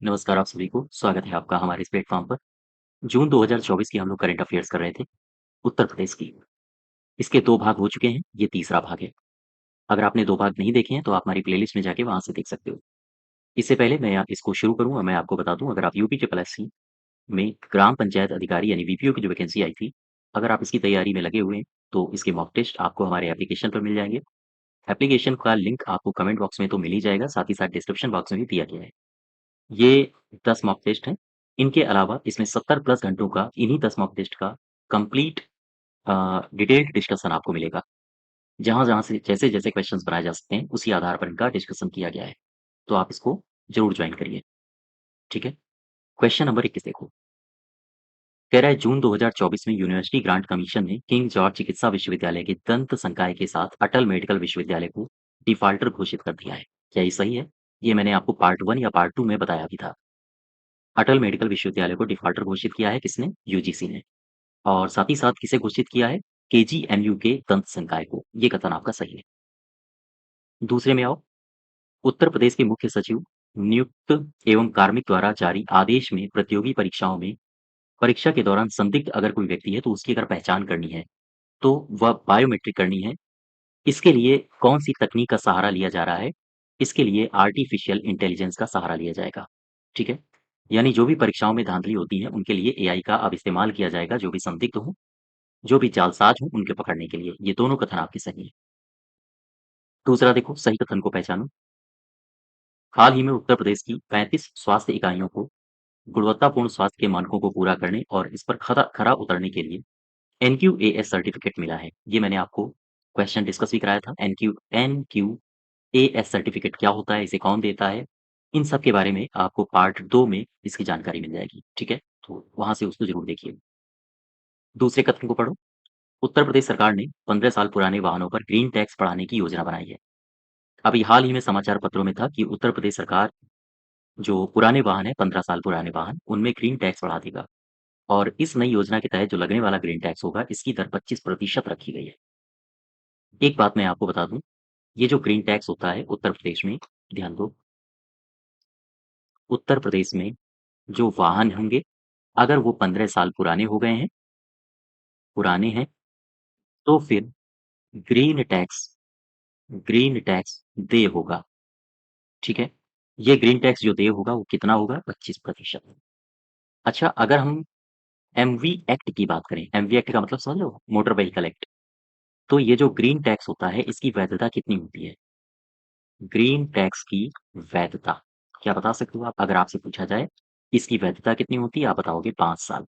नमस्कार आप सभी को, स्वागत है आपका हमारे इस प्लेटफ़ॉर्म पर। जून 2024 की हम लोग करंट अफ़ेयर्स कर रहे थे, उत्तर प्रदेश की। इसके 2 भाग हो चुके हैं, ये तीसरा भाग है। अगर आपने 2 भाग नहीं देखे हैं, तो आप हमारी प्लेलिस्ट में जाके वहाँ से देख सकते हो। इससे पहले मैं इसको शुरू करूँ और मैं आपको बता दूँ, अगर आप यूपी ट्रिपल एससी में ग्राम पंचायत अधिकारी यानी वीपीओ की जो वैकेंसी आई थी, अगर आप इसकी तैयारी में लगे हुए हैं, तो इसके मॉक टेस्ट आपको हमारे एप्लीकेशन पर मिल जाएँगे। एप्लीकेशन का लिंक आपको कमेंट बॉक्स में तो मिल ही जाएगा, साथ ही साथ डिस्क्रिप्शन बॉक्स में भी दिया गया है। ये 10 मॉक टेस्ट हैं। इनके अलावा इसमें 70 प्लस घंटों का इन्हीं 10 मॉक टेस्ट का कंप्लीट डिटेल्ड डिस्कशन आपको मिलेगा। जहाँ-जहाँ से जैसे-जैसे क्वेश्चंस बनाए जा सकते हैं, उसी आधार पर इनका डिस्कशन किया गया है। तो आप इसको ज़रूर जॉइन करिए, ठीक है? क्वेश्चन नंबर 21 देखो, कह रहा है जून 2024 में यूनिवर्सिटी ग्रांट कमीशन ने किंग जॉर्ज चिकित्सा विश्वविद्यालय के दंत संकाय के साथ अटल मेडिकल विश्वविद्यालय को डिफ़ाल्टर घोषित कर दिया है। क्या ये सही है? ये मैंने आपको पार्ट 1 या पार्ट 2 में बताया भी था। अटल मेडिकल विश्वविद्यालय को डिफ़ाल्टर घोषित किया है किसने? यूजीसी ने। और साथ ही साथ किसे घोषित किया है? केजीएमयू के दंत संकाय को। ये कथन आपका सही है। दूसरे में आओ, उत्तर प्रदेश के मुख्य सचिव नियुक्त एवं कार्मिक द्वारा जारी आदेश में प्रतियोगी परीक्षाओं में परीक्षा के दौरान संदिग्ध अगर कोई व्यक्ति है तो उसकी अगर पहचान करनी है, तो वह बायोमेट्रिक करनी है। इसके लिए कौन-सी तकनीक का सहारा लिया जा रहा है? इसके लिए आर्टिफ़िशियल इंटेलिजेंस का सहारा लिया जाएगा। ठीक है? यानी जो भी परीक्षाओं में धांधली होती है, उनके लिए एआई का अब इस्तेमाल किया जाएगा, जो भी संदिग्ध हों, जो भी जालसाज़ हों, उनके पकड़ने के लिए। ये दोनों कथन आपके सही हैं। दूसरा देखो, सही कथन को पहचानो। हाल ही में उत्तर प्रदेश की 35 स्वास्थ्य इकाइयों को गुणवत्तापूर्ण स्वास्थ्य के मानकों को पूरा करने और इस पर खरा खरा उतरने के लिए एनक्यूएएस सर्टिफ़िकेट मिला है। ये मैंने आपको क्वेश्चन डिस्कस भी कराया था। एनक्यूएएस सर्टिफ़िकेट क्या होता है? इसे कौन देता है? इन सब के बारे में आपको पार्ट 2 में इसकी जानकारी मिल जाएगी, ठीक है? तो वहाँ से उसको ज़रूर देखिए। दूसरे कथन को पढ़ो। उत्तर प्रदेश सरकार ने 15 साल पुराने वाहनों पर ग्रीन टैक्स बढ़ाने की योजना बनाई है। अभी हाल ही में समाचार पत्रों में था कि उत्तर प्रदेश सरकार जो पुराने वाहन हैं, 15 साल पुराने वाहन, उनमें ग्रीन टैक्स बढ़ा देगा और इस नई योजना के तहत जो लगने वाला ग्रीन टैक्स होगा, इसकी दर 25% रखी गई है। एक बात मैं आपको बता दूँ, ये जो ग्रीन टैक्स होता है उत्तर प्रदेश में, ध्यान दो, उत्तर प्रदेश में जो वाहन होंगे, अगर वो 15 साल पुराने हो गए हैं, पुराने हैं, तो फिर ग्रीन टैक्स ग्रीन टैक्स देय होगा, ठीक है? ये ग्रीन टैक्स जो देय होगा, वो कितना होगा? 25%। अच्छा, अगर हम एमवी एक्ट की बात करें, एमवी एक्ट का मतलब समझ लो, मोटर व्हीकल एक्ट। तो ये जो ग्रीन टैक्स होता है, इसकी वैधता कितनी होती है? ग्रीन टैक्स की वैधता, क्या बता सकते हो आप? अगर आपसे पूछा जाए, इसकी वैधता कितनी होती है? आप बताओगे 5 साल।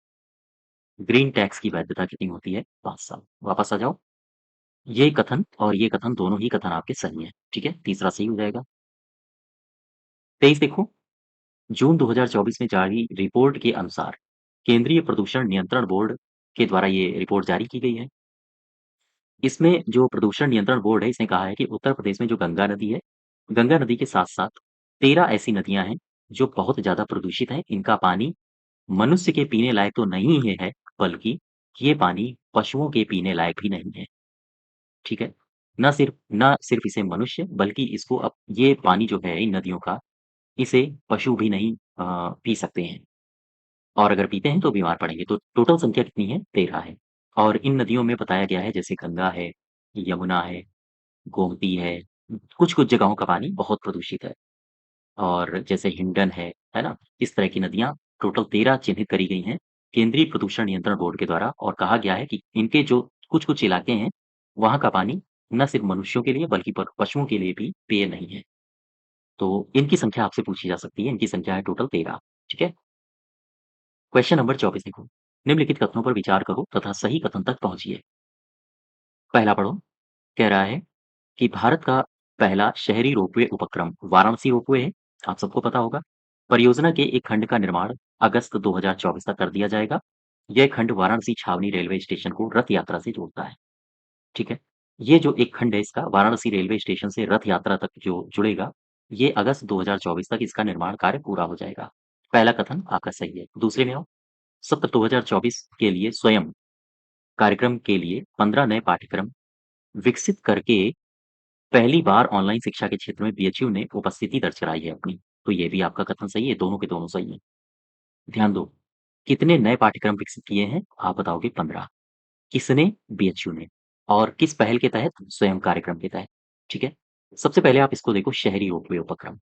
ग्रीन टैक्स की वैधता कितनी होती है? 5 साल। वापस आ जाओ। ये कथन और ये कथन दोनों ही कथन आपके सही हैं, ठीक है? तीसरा सही हो जाएगा। 23 देखो, जून 2024 में जारी रिपोर्ट के अनुसार केंद्रीय प्रदूषण नियंत्रण बोर्ड के द्वारा ये रिपोर्ट जारी की गई है। इसमें जो प्रदूषण नियंत्रण बोर्ड है, इसने कहा है कि उत्तर प्रदेश में जो गंगा नदी है, गंगा नदी के साथ-साथ 13 ऐसी नदियाँ हैं, जो बहुत ज़्यादा प्रदूषित हैं। इनका पानी मनुष्य के पीने लायक तो नहीं है, बल्कि ये पानी पशुओं के पीने लायक भी नहीं है, ठीक है? ना सिर्फ इसे मनुष्य, बल्कि इसको अब ये पानी जो है इन नदियों का, इसे पशु भी नहीं पी सकते हैं और अगर पीते हैं तो बीमार पड़ेंगे। तो टोटल संख्या कितनी है? 13 है और इन नदियों में बताया गया है जैसे गंगा है, यमुना है, गोमती है, कुछ-कुछ जगहों का पानी बहुत प्रदूषित है और जैसे हिंडन है ना? इस तरह की नदियाँ टोटल 13 चिन्हित करी गई हैं, केंद्रीय प्रदूषण नियंत्रण बोर्ड के द्वारा और कहा गया है कि इनके जो कुछ-कुछ इलाके हैं, वहाँ का पानी ना सिर्फ मनुष्यों के लिए बल्कि प पशुओं के लिए भी पेय नहीं है। तो इनकी संख्या आपसे पूछी जा सकती है, इनकी संख्या है टोटल 13, ठीक है? क्वेश्चन नंबर 24 देखो, निम्नलिखित कथनों पर विचार करो तथा सही कथन तक पहुँचिए। पहला पढ़ो, कह रहा है कि भारत का पहला शहरी रोपवे उपक्रम वाराणसी रोपवे है, आप सबको पता होगा। परियोजना के एक खंड का निर्माण अगस्त 2024 तक कर दिया जाएगा। यह खंड वाराणसी छावनी रेलवे स्टेशन को रथ यात्रा से जोड़ता है, ठीक है? ये जो एक खंड है इसका वाराणसी रेलवे स्टेशन से रथ यात्रा तक जो जुड़ेगा, ये अगस्त 2024 तक इसका निर्माण कार्य पूरा हो जाएगा। पहला कथन आपका सही है। दूसरे में आओ, सत्र 2024 के लिए स्वयं कार्यक्रम के लिए 15 नए पाठ्यक्रम विकसित करके पहली बार ऑनलाइन शिक्षा के क्षेत्र में बीएचयू ने उपस्थिति दर्ज कराई है अपनी। तो ये भी आपका कथन सही है, दोनों के दोनों सही हैं। ध्यान दो, कितने नए पाठ्यक्रम विकसित किए हैं? आप बताओगे 15। किसने? बीएचयू ने। और किस पहल के तहत? स्वयं कार्यक्रम के तहत। ठीक है? सबसे पहले आप इसको देखो, शहरी रोपवे उपक्रम।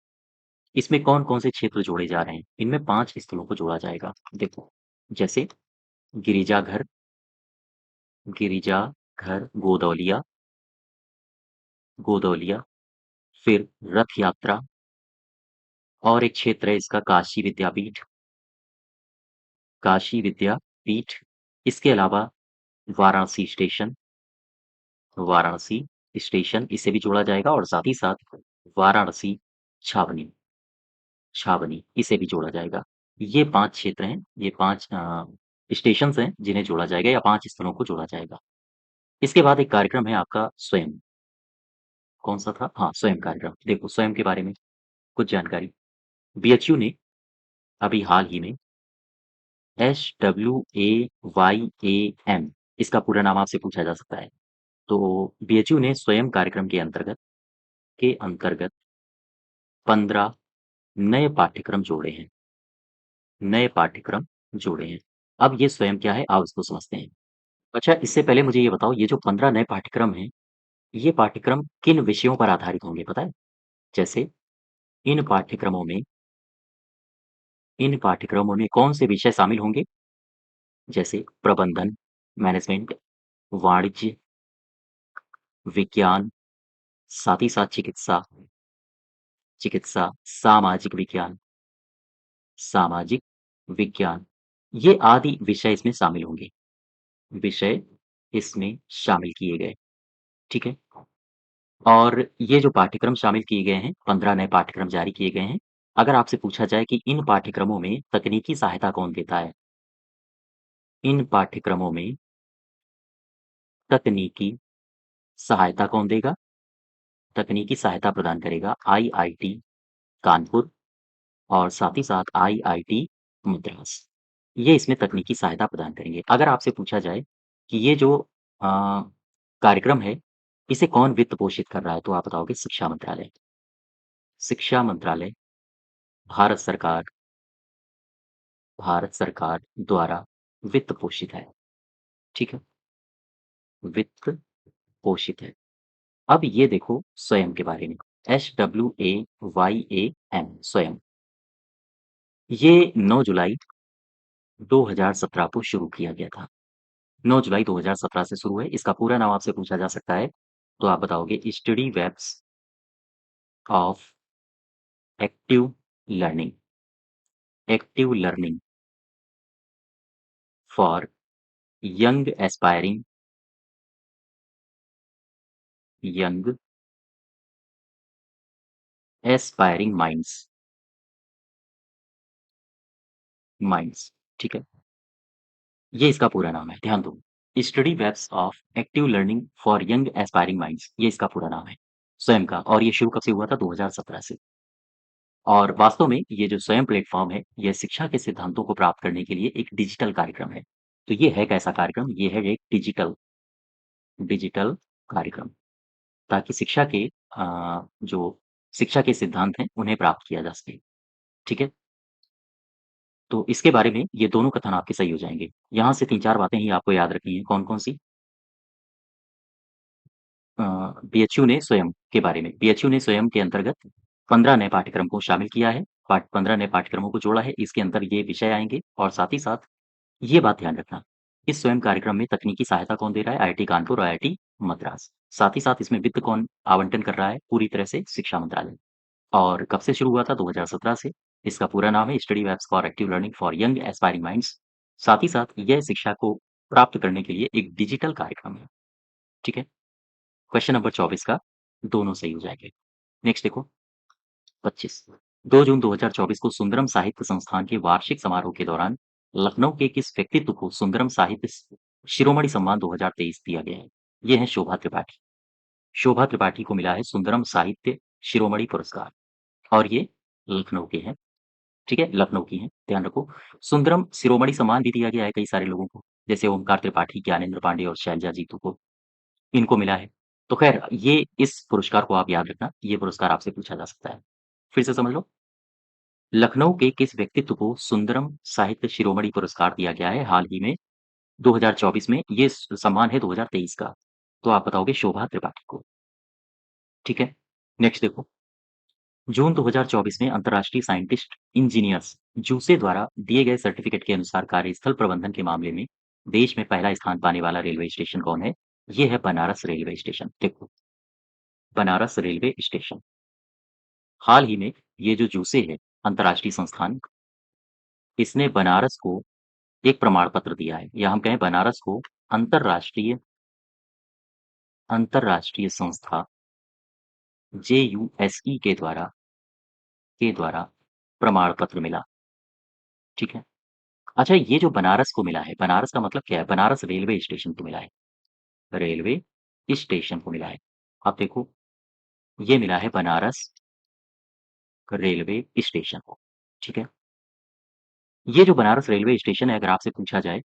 इसमें कौन-कौन से क्षेत्र जोड़े जा रहे हैं? इनमें 5 स्थलों को जोड़ा जाएगा। देखो, जैसे गिरिजाघर गिरिजाघर, गोदौलिया, फिर रथ यात्रा, और एक क्षेत्र है इसका काशी विद्यापीठ। इसके अलावा वाराणसी स्टेशन वाराणसी इसे भी जोड़ा जाएगा, और साथ ही साथ वाराणसी छावनी छावनी, इसे भी जोड़ा जाएगा। ये 5 क्षेत्र हैं, ये 5 स्टेशंस हैं जिन्हें जोड़ा जाएगा, या 5 स्थलों को जोड़ा जाएगा। इसके बाद एक कार्यक्रम है आपका स्वयं। कौन-सा था? हाँ, स्वयं कार्यक्रम। देखो, स्वयं के बारे में कुछ जानकारी। बीएचयू ने अभी हाल ही में SWAYAM, इसका पूरा नाम आपसे पूछा जा सकता है। तो बीएचयू ने स्वयं कार्यक्रम के अंतर्गत 15 नए पाठ्यक्रम जोड़े हैं। नए पाठ्यक्रम जोड़े हैं। अब ये स्वयं क्या है? आओ इसको समझते हैं। अच्छा, इससे पहले मुझे ये बताओ, ये जो 15 नए पाठ्यक्रम हैं, ये पाठ्यक्रम किन विषयों पर आधारित होंगे, पता है? जैसे इन पाठ्यक्रमों में इन पाठ्यक्रमों में कौन से विषय शामिल होंगे? जैसे प्रबंधन, मैनेजमेंट, वाणिज्य, विज्ञान, साथ ही साथ चिकित्सा, सामाजिक विज्ञान, ये आदि विषय इसमें शामिल होंगे। विषय इसमें शामिल किए गए, ठीक है? और ये जो पाठ्यक्रम शामिल किए गए हैं, 15 नए पाठ्यक्रम जारी किए गए हैं। अगर आपसे पूछा जाए कि इन पाठ्यक्रमों में तकनीकी सहायता कौन देता है? इन पाठ्यक्रमों में तकनीकी सहायता कौन देगा? तकनीकी सहायता प्रदान करेगा आईआईटी कानपुर, और साथ ही साथ आईआईटी मद्रास। ये इसमें तकनीकी सहायता प्रदान करेंगे। अगर आपसे पूछा जाए कि ये जो अ, कार्यक्रम है, इसे कौन वित्त पोषित कर रहा है? तो आप बताओगे शिक्षा मंत्रालय। शिक्षा मंत्रालय भारत सरकार भारत सरकार द्वारा वित्त पोषित है, ठीक है? वित्त पोषित है। अब ये देखो स्वयं के बारे में, SWAYAM, स्वयं। ये 9 जुलाई 2017 को शुरू किया गया था। 9 जुलाई 2017 से शुरू है। इसका पूरा नाम आपसे पूछा जा सकता है, तो आप बताओगे study webs of active learning active learning for young young aspiring minds, ठीक है? ये इसका पूरा नाम है, ध्यान दो। Study webs of active learning for young aspiring minds, ये इसका पूरा नाम है, स्वयं का। और ये शुरू कब से हुआ था? 2017 से। और वास्तव में ये जो स्वयं प्लेटफ़ॉर्म है, यह शिक्षा के सिद्धांतों को प्राप्त करने के लिए एक डिजिटल कार्यक्रम है। तो ये है कैसा कार्यक्रम? ये है एक डिजिटल कार्यक्रम, ताकि जो शिक्षा के सिद्धांत हैं, उन्हें प्राप्त किया जा सके, ठीक है? तो इसके बारे में ये दोनों कथन आपके सही हो जाएँगे। यहाँ से 3-4 बातें ही आपको याद रखनी है, कौन-कौन सी? अ, बीएचयू ने स्वयं के अंतर्गत 15 नए पाठ्यक्रम को शामिल किया है, 15 नए पाठ्यक्रमों को जोड़ा है, इसके अंदर ये विषय आएँगे, और साथ ही साथ ये बात ध्यान रखना, इस स्वयं कार्यक्रम में तकनीकी सहायता कौन दे रहा है? आईआईटी कानपुर और आईआईटी मद्रास। साथ ही साथ इसमें वित्त कौन आवंटन कर रहा है? पूरी तरह से शिक्षा मंत्रालय। और कब से शुरू हुआ था? 2017 से। इसका पूरा नाम है study webs for active learning for young aspiring minds. साथ ही साथ यह शिक्षा को प्राप्त करने के लिए एक डिजिटल कार्यक्रम है, ठीक है? क्वेश्चन नंबर 24 का दोनों सही हो जाएँगे। नेक्स्ट देखो, 25, 2 जून 2024 को सुंदरम साहित्य संस्थान के वार्षिक समारोह के दौरान लखनऊ के किस व्यक्तित्व को सुंदरम साहित्य शिरोमणि सम्मान 2023 दिया गया है? ये हैं शोभा त्रिपाठी। शोभा त्रिपाठी को मिला है सुंदरम साहित्य शिरोमणि पुरस्कार, और ये लखनऊ के हैं, ठीक है? लखनऊ की हैं, ध्यान रखो। सुंदरम शिरोमणि सम्मान भी दिया गया है कई सारे लोगों को, जैसे ओमकार त्रिपाठी, ज्ञानेंद्र पांडे और शैलजा जीतू को, इनको मिला है। तो खैर, ये इस पुरस्कार को आप याद रखना, ये पुरस्कार आपसे पूछा जा सकता है। फिर से समझ लो, लखनऊ के किस व्यक्तित्व को सुंदरम साहित्य शिरोमणि पुरस्कार दिया गया है हाल ही में 2024 में? ये सम्मान है 2023 का। तो आप बताओगे शोभा त्रिपाठी को। ठीक है। नेक्स्ट देखो, जून 2024 में अंतर्राष्ट्रीय साइंटिस्ट इंजीनियर्स जूसे द्वारा दिए गए सर्टिफिकेट के अनुसार कार्यस्थल प्रबंधन के मामले में देश में पहला स्थान पाने वाला रेलवे स्टेशन कौन है? ये है बनारस रेलवे स्टेशन। देखो, बनारस रेलवे स्टेशन हाल ही में ये जो जूसे है अंतर्राष्ट्रीय संस्थान, इसने बनारस को एक प्रमाण पत्र दिया है, या हम कहें बनारस को अंतर्राष्ट्रीय अंतर्राष्ट्रीय संस्था JUSE के द्वारा प्रमाण पत्र मिला। ठीक है। अच्छा, ये जो बनारस को मिला है, बनारस का मतलब क्या है? बनारस रेलवे स्टेशन को मिला है। रेलवे स्टेशन को मिला है। अब देखो, ये मिला है बनारस रेलवे स्टेशन को। ठीक है। ये जो बनारस रेलवे स्टेशन है, अगर आपसे पूछा जाए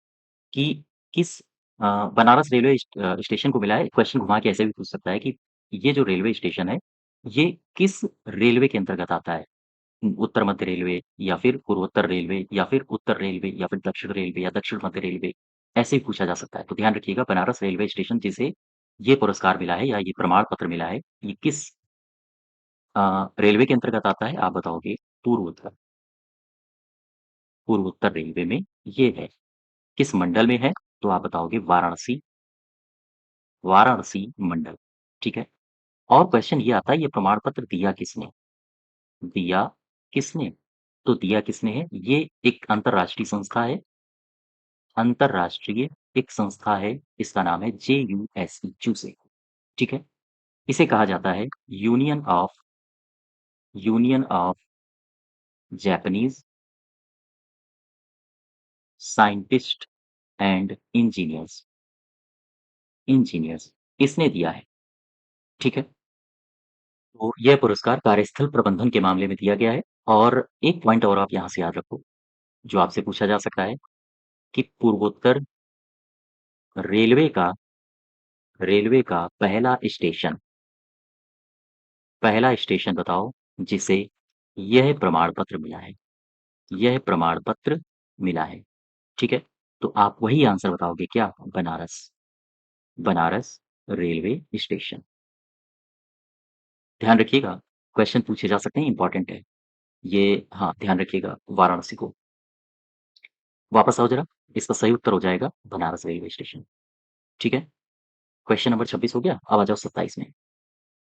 कि किस बनारस रेलवे स्टेशन को मिला है, क्वेश्चन घुमा के ऐसे भी पूछ सकता है कि ये जो रेलवे स्टेशन है, ये किस रेलवे के अंतर्गत आता है? उत्तर मध्य रेलवे या फिर पूर्वोत्तर रेलवे या फिर उत्तर रेलवे या फिर दक्षिण रेलवे या दक्षिण मध्य रेलवे, ऐसे ही पूछा जा सकता है। तो ध्यान रखिएगा, बनारस रेलवे स्टेशन जिसे ये पुरस्कार मिला है या ये प्रमाण पत्र मिला है, ये किस रेलवे के अंतर्गत आता है? आप बताओगे पूर्वोत्तर। पूर्वोत्तर रेलवे में ये है। किस मंडल में है? तो आप बताओगे वाराणसी। वाराणसी मंडल। ठीक है। और क्वेश्चन ये आता है, ये प्रमाण पत्र दिया किसने? दिया किसने? तो दिया किसने है? ये एक अंतरराष्ट्रीय संस्था है। अंतरराष्ट्रीय एक संस्था है, इसका नाम है JUSE, जूसे। ठीक है। इसे कहा जाता है union of Japanese scientist and engineers इसने दिया है। ठीक है। तो यह पुरस्कार कार्यस्थल प्रबंधन के मामले में दिया गया है। और एक पॉइंट और आप यहाँ से याद रखो, जो आपसे पूछा जा सकता है कि पूर्वोत्तर रेलवे का पहला स्टेशन बताओ जिसे यह प्रमाण पत्र मिला है। यह प्रमाण पत्र मिला है। ठीक है। तो आप वही आंसर बताओगे क्या? बनारस। Banaras railway station. ध्यान रखिएगा, क्वेश्चन पूछे जा सकते हैं, इंपॉर्टेंट है ये। हाँ, ध्यान रखिएगा वाराणसी को। वापस आओ जरा, इसका सही उत्तर हो जाएगा बनारस रेलवे स्टेशन। ठीक है। क्वेश्चन नंबर 26 हो गया। अब आ जाओ 27 में।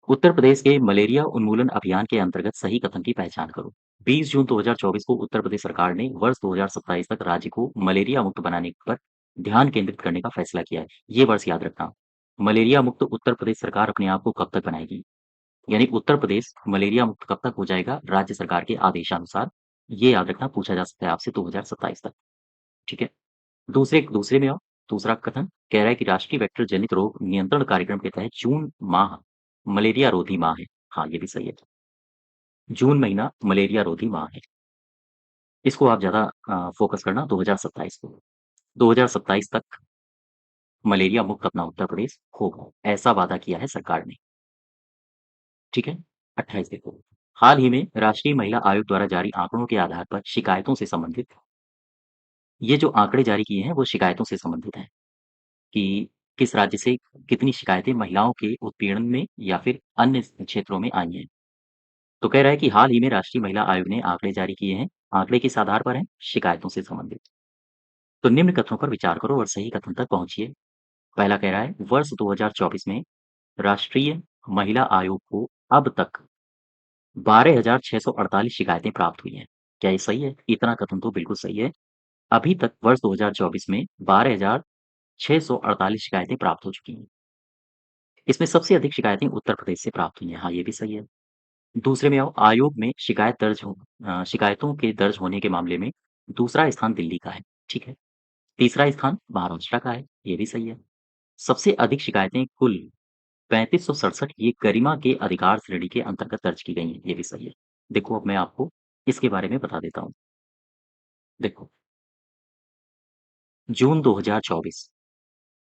उत्तर प्रदेश के मलेरिया उन्मूलन अभियान के अंतर्गत सही कथन की पहचान करो। 20 जून 2024 को उत्तर प्रदेश सरकार ने वर्ष 2027 तक राज्य को मलेरिया मुक्त बनाने पर ध्यान केंद्रित करने का फैसला किया है। ये वर्ष याद रखना। मलेरिया मुक्त उत्तर प्रदेश सरकार अपने आप को कब तक बनाएगी? यानी उत्तर प्रदेश मलेरिया मुक्त कब तक हो जाएगा राज्य सरकार के आदेशानुसार? ये याद रखना, पूछा जा सकता है आपसे 2027 तक। ठीक है। दूसरे दूसरे में आओ। दूसरा कथन कह रहा है कि राष्ट्रीय वेक्टर जनित रोग नियंत्रण कार्यक्रम के तहत जून माह मलेरिया रोधी माह है। हाँ, ये भी सही है। जून महीना मलेरिया रोधी माह है। इसको आप ज़्यादा फ़ोकस करना 2027 को। 2027 तक मलेरिया मुक्त अपना उत्तर प्रदेश होगा, ऐसा वादा किया है सरकार ने। ठीक है। 28 देखो, हाल ही में राष्ट्रीय महिला आयोग द्वारा जारी आंकड़ों के आधार पर शिकायतों से संबंधित, ये जो आंकड़े जारी किए हैं वो शिकायतों से संबंधित हैं कि किस राज्य से कितनी शिकायतें महिलाओं के उत्पीड़न में या फिर अन्य क्षेत्रों में आई हैं। तो कह रहा है कि हाल ही में राष्ट्रीय महिला आयोग ने आंकड़े जारी किए हैं। आंकड़े किस आधार पर हैं? शिकायतों से संबंधित। तो निम्न कथनों पर विचार करो और सही कथन तक पहुंचिए। पहला कह रहा है, वर्ष 2024 में राष्ट्रीय महिला आयोग को अब तक 12,648 शिकायतें प्राप्त हुई हैं। क्या ये सही है? इतना कथन तो बिल्कुल सही है। अभी तक वर्ष 2024 में 12,648 शिकायतें प्राप्त हो चुकी हैं। इसमें सबसे अधिक शिकायतें उत्तर प्रदेश से प्राप्त हुई हैं। हाँ, ये भी सही है। दूसरे में आओ, आयोग में शिकायतों के दर्ज होने के मामले में दूसरा स्थान दिल्ली का है। ठीक है। तीसरा स्थान महाराष्ट्र का है। ये भी सही है। सबसे अधिक शिकायतें कुल 3567 ये गरिमा के अधिकार श्रेणी के अंतर्गत दर्ज की गई हैं। ये भी सही है। देखो, अब मैं आपको इसके बारे में बता देता हूँ। देखो, जून 2024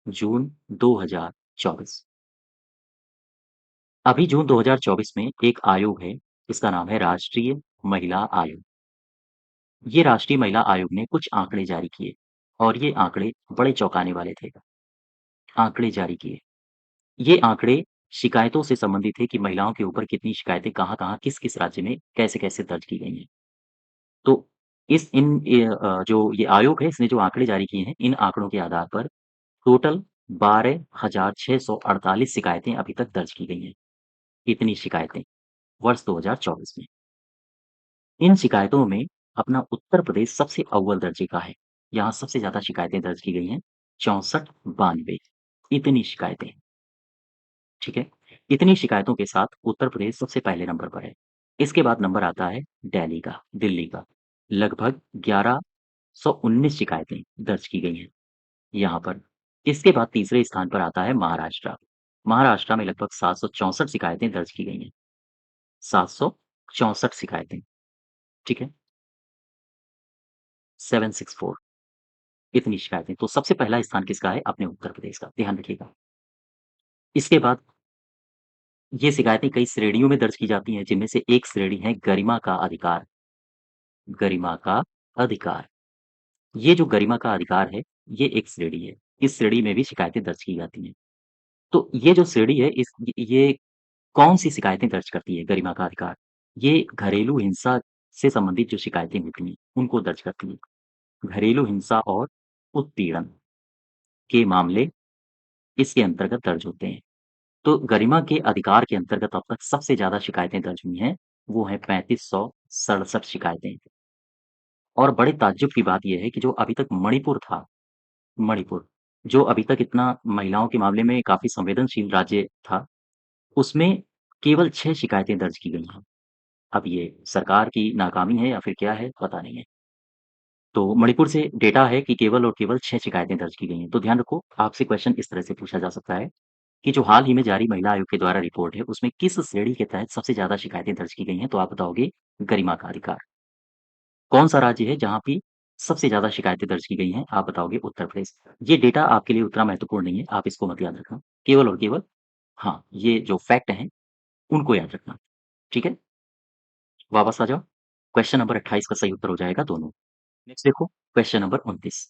जून 2024 अभी जून 2024 में एक आयोग है, इसका नाम है राष्ट्रीय महिला आयोग। ये राष्ट्रीय महिला आयोग ने कुछ आंकड़े जारी किए और ये आंकड़े बड़े चौंकाने वाले थे। आंकड़े जारी किए। ये आंकड़े शिकायतों से संबंधित थे कि महिलाओं के ऊपर कितनी शिकायतें कहाँ-कहाँ, किस-किस राज्य में कैसे-कैसे दर्ज की गई हैं। तो जो ये आयोग है, इसने जो आंकड़े जारी किए हैं, इन आंकड़ों के आधार पर टोटल 12,648 शिकायतें अभी तक दर्ज की गई हैं। इतनी शिकायतें वर्ष 2024 में। इन शिकायतों में अपना उत्तर प्रदेश सबसे अव्वल दर्जे का है। यहाँ सबसे ज़्यादा शिकायतें दर्ज की गई हैं, 64-92 इतनी शिकायतें, ठीक है? इतनी शिकायतों के साथ उत्तर प्रदेश सबसे पहले नंबर पर है। इसके बाद नंबर आता है दिल्ली का। लगभग 1119 शिकायतें दर्ज की गई हैं यहाँ पर। इसके बाद तीसरे स्थान पर आता है महाराष्ट्र। महाराष्ट्र में लगभग 764 शिकायतें दर्ज की गई हैं। 764 शिकायतें, ठीक है? 764 इतनी शिकायतें। तो सबसे पहला स्थान किसका है? अपने उत्तर प्रदेश का, ध्यान रखिएगा। इसके बाद ये शिकायतें कई श्रेणियों में दर्ज की जाती हैं, जिनमें से एक श्रेणी है गरिमा का अधिकार। गरिमा का अधिकार। ये जो गरिमा का अधिकार है, ये एक श्रेणी है। इस श्रेणी में भी शिकायतें दर्ज की जाती हैं। तो ये जो श्रेणी है, ये कौन-सी शिकायतें दर्ज करती है गरिमा का अधिकार? ये घरेलू हिंसा से संबंधित जो शिकायतें होती हैं, उनको दर्ज करती है। घरेलू हिंसा और उत्पीड़न के मामले इसके अंतर्गत दर्ज होते हैं। तो गरिमा के अधिकार के अंतर्गत अब तक सबसे ज़्यादा शिकायतें दर्ज हुई हैं, वो हैं 3567 शिकायतें। और बड़े ताज्जुब की बात ये है कि जो अभी तक मणिपुर, जो अभी तक इतना महिलाओं के मामले में काफ़ी संवेदनशील राज्य था, उसमें केवल 6 शिकायतें दर्ज की गई हैं। अब ये सरकार की नाकामी है या फिर क्या है, पता नहीं है। तो मणिपुर से डेटा है कि केवल और केवल 6 शिकायतें दर्ज की गई हैं। तो ध्यान रखो, आपसे क्वेश्चन इस तरह से पूछा जा सकता है कि जो हाल ही में जारी महिला आयोग के द्वारा रिपोर्ट है, उसमें किस श्रेणी के तहत सबसे ज़्यादा शिकायतें दर्ज की गई हैं? तो आप बताओगे गरिमा का अधिकार। कौन-सा राज्य है जहाँ पे सबसे ज़्यादा शिकायतें दर्ज की गई हैं? आप बताओगे उत्तर प्रदेश। ये डेटा आपके लिए उतना महत्वपूर्ण नहीं है, आप इसको मत याद रखना। केवल और केवल हाँ, ये जो फैक्ट हैं, उनको याद रखना। ठीक है? वापस आ जाओ। क्वेश्चन नंबर 28 का सही उत्तर हो जाएगा दोनों। नेक्स्ट देखो, क्वेश्चन नंबर 29।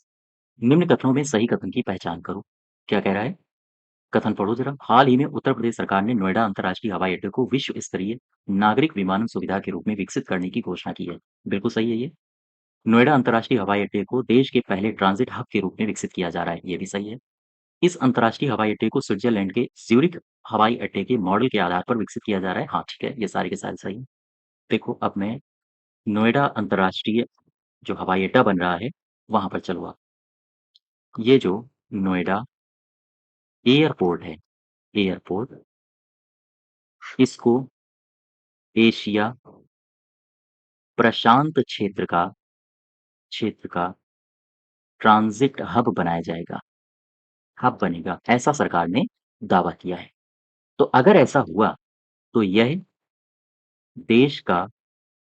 निम्न कथनों में सही कथन की पहचान करो। क्या कह रहा है? कथन पढ़ो ज़रा। हाल ही में उत्तर प्रदेश सरकार ने नोएडा अंतर्राष्ट्रीय हवाई अड्डे को विश्व स्तरीय नागरिक विमानन सुविधा के रूप में विकसित करने की घोषणा की है। बिल्कुल सही है ये। नोएडा अंतर्राष्ट्रीय हवाई अड्डे को देश के पहले ट्रांजिट हब के रूप में विकसित किया जा रहा है, ये भी सही है। इस अंतर्राष्ट्रीय हवाई अड्डे को स्विट्जरलैंड के ज़्यूरिख हवाई अड्डे के मॉडल के आधार पर विकसित किया जा रहा है। हाँ, ठीक है, ये सारे के सारे सही हैं। देखो, अब मैं नोएडा अंतर्राष्ट्रीय जो हवाई अड्डा बन रहा है, वहाँ पर चलो आप। ये जो नोएडा एयरपोर्ट है, एयरपोर्ट, इसको एशिया प्रशांत क्षेत्र का ट्रांजिट हब बनाया जाएगा, हब बनेगा, ऐसा सरकार ने दावा किया है। तो अगर ऐसा हुआ, तो यह देश का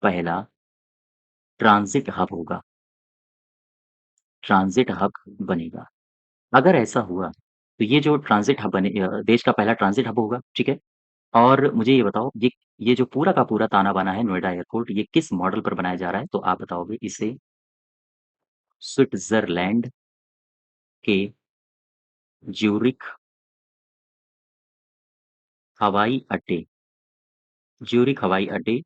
पहला ट्रांजिट हब होगा, ट्रांजिट हब बनेगा। अगर ऐसा हुआ, तो ये जो ट्रांजिट हब देश का पहला ट्रांजिट हब होगा, ठीक है? और मुझे ये बताओ, ये जो पूरा का पूरा ताना-बाना है नोएडा एयरपोर्ट, ये किस मॉडल पर बनाया जा रहा है? तो आप बताओगे इसे स्विट्ज़रलैंड के ज़्यूरिख हवाई अड्डे ज़्यूरिख हवाई अड्डे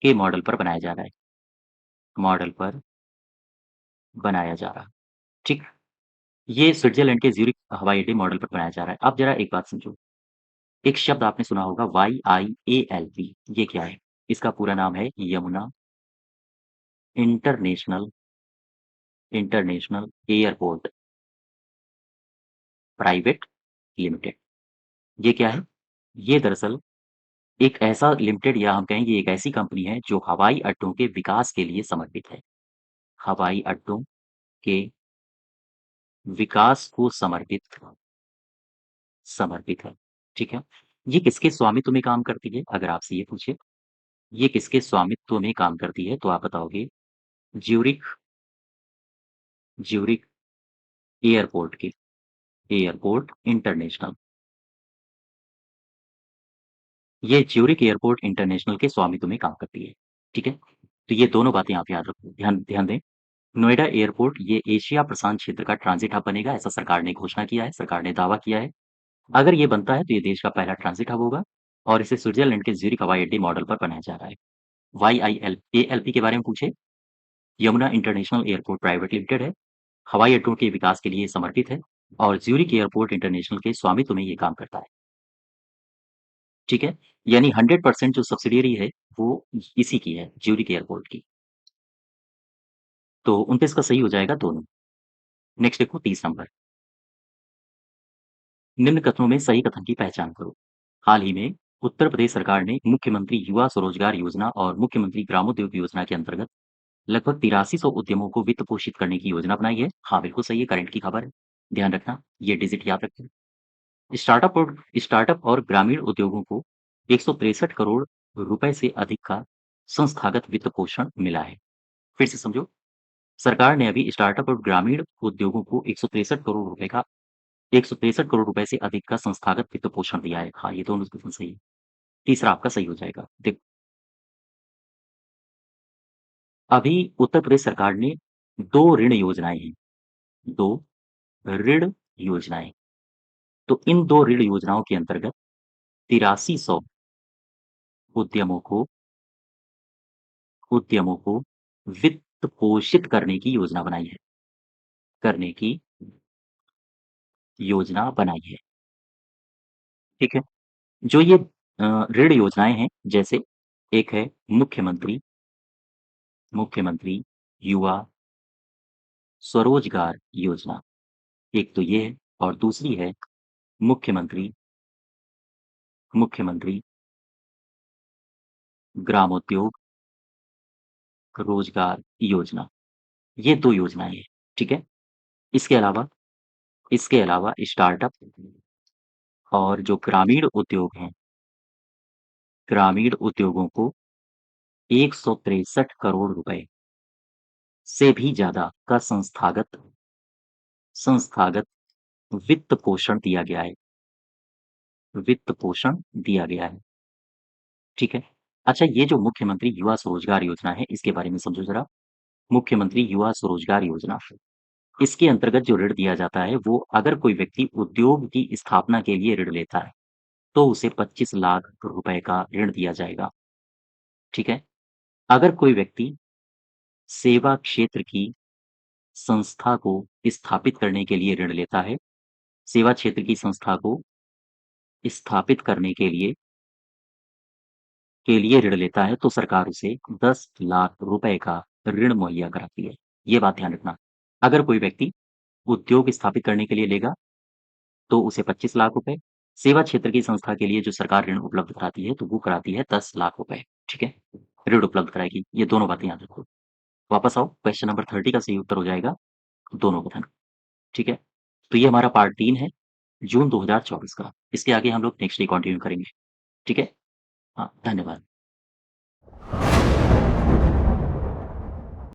के मॉडल पर बनाया जा रहा है, मॉडल पर बनाया जा रहा है, ठीक? ये स्विट्ज़रलैंड के ज़्यूरिख हवाई अड्डे मॉडल पर बनाया जा रहा है। अब ज़रा एक बात समझो, एक शब्द आपने सुना होगा YIALP, ये क्या है? इसका पूरा नाम है Yamuna international international airport private limited. ये क्या है? ये दरअसल एक ऐसा लिमिटेड या हम कहें ये एक ऐसी कंपनी है जो हवाई अड्डों के विकास के लिए समर्पित है। हवाई अड्डों के विकास को समर्पित है, ठीक है? ये किसके स्वामित्व में काम करती है? अगर आपसे ये पूछे, ये किसके स्वामित्व में काम करती है? तो आप बताओगे ज़्यूरिख ज़्यूरिख एयरपोर्ट के, एयरपोर्ट इंटरनेशनल। ये ज़्यूरिख एयरपोर्ट इंटरनेशनल के स्वामित्व में काम करती है, ठीक है? तो ये दोनों बातें आप याद रखो, ध्यान ध्यान दें। नोएडा एयरपोर्ट ये एशिया प्रशांत क्षेत्र का ट्रांजिट हब बनेगा, ऐसा सरकार ने घोषणा किया है, सरकार ने दावा किया है। अगर ये बनता है तो ये देश का पहला ट्रांजिट हब होगा और इसे स्विट्जरलैंड के ज़्यूरिख हवाई अड्डे मॉडल पर बनाया जा रहा है। YIL ALP के बारे में पूछे, Yamuna international airport private limited है, हवाई अड्डों के विकास के लिए समर्पित है और ज़्यूरिख एयरपोर्ट इंटरनेशनल के स्वामित्व में ये काम करता है। ठीक है? यानी 100% जो सब्सिडियरी है, वो इसी की है, ज़्यूरिख एयरपोर्ट की। तो 29 का सही हो जाएगा दोनों। नेक्स्ट देखो 30 नंबर। निम्न कथनों में सही कथन की पहचान करो। हाल ही में उत्तर प्रदेश सरकार ने मुख्यमंत्री युवा स्वरोजगार योजना और मुख्यमंत्री ग्रामोद्योग योजना के अंतर्गत लगभग 8300 उद्यमों को वित्त पोषित करने की योजना बनाई है। हाँ, बिल्कुल सही है, करंट की खबर है। ध्यान रखना, ये डिजिट याद रखें। स्टार्टअप और ग्रामीण उद्योगों को 163 करोड़ रुपए से अधिक का संस्थागत वित्त पोषण मिला है। फिर से समझो, सरकार ने अभी स्टार्टअप और ग्रामीण उद्योगों को 163 करोड़ रुपए से अधिक का संस्थागत वित्त पोषण दिया है। हाँ, ये दोनों बिल्कुल सही है। तीसरा आपका सही हो जाएगा। देखो, अभी उत्तर प्रदेश सरकार ने 2 ऋण योजनाएँ हैं, 2 ऋण योजनाएँ। तो इन 2 ऋण योजनाओं के अंतर्गत 8300 उद्यमों को उद्यमों को वित्त पोषित करने की योजना बनाई है। ठीक है? जो ये ऋण योजनाएँ हैं, जैसे एक है मुख्यमंत्री युवा स्वरोजगार योजना, एक तो ये है और दूसरी है मुख्यमंत्री मुख्यमंत्री ग्रामोद्योग रोजगार योजना। ये 2 योजनाएँ हैं, ठीक है? इसके अलावा इसके अलावा स्टार्टअप और जो ग्रामीण उद्योगों को 163 करोड़ रुपए से भी ज़्यादा का संस्थागत वित्त पोषण दिया गया है, ठीक है? अच्छा, ये जो मुख्यमंत्री युवा स्वरोजगार योजना है, इसके बारे में समझो ज़रा। मुख्यमंत्री युवा स्वरोजगार योजना, इसके अंतर्गत जो ऋण दिया जाता है, वो अगर कोई व्यक्ति उद्योग की स्थापना के लिए ऋण लेता है, तो उसे 25 लाख रुपए का ऋण दिया जाएगा, ठीक है? अगर कोई व्यक्ति सेवा क्षेत्र की संस्था को स्थापित करने के लिए ऋण लेता है, सेवा क्षेत्र की संस्था को स्थापित करने के लिए ऋण लेता है, तो सरकार उसे 10 लाख रुपए का ऋण मुहैया कराती है। ये बात ध्यान रखना। अगर कोई व्यक्ति उद्योग स्थापित करने के लिए लेगा, तो उसे 25 लाख रुपए, सेवा क्षेत्र की संस्था के लिए जो सरकार ऋण उपलब्ध कराती है, तो वो कराती है 10 लाख रुपए, ठीक है? ऋण उपलब्ध कराएगी। ये दोनों बातें याद रखो। वापस आओ, क्वेश्चन नंबर 30 का सही उत्तर हो जाएगा दोनों कथन, ठीक है? तो ये हमारा पार्ट 3 है, जून 2024 का। इसके आगे हम लोग नेक्स्ट डे कंटिन्यू करेंगे, ठीक है? हाँ, धन्यवाद।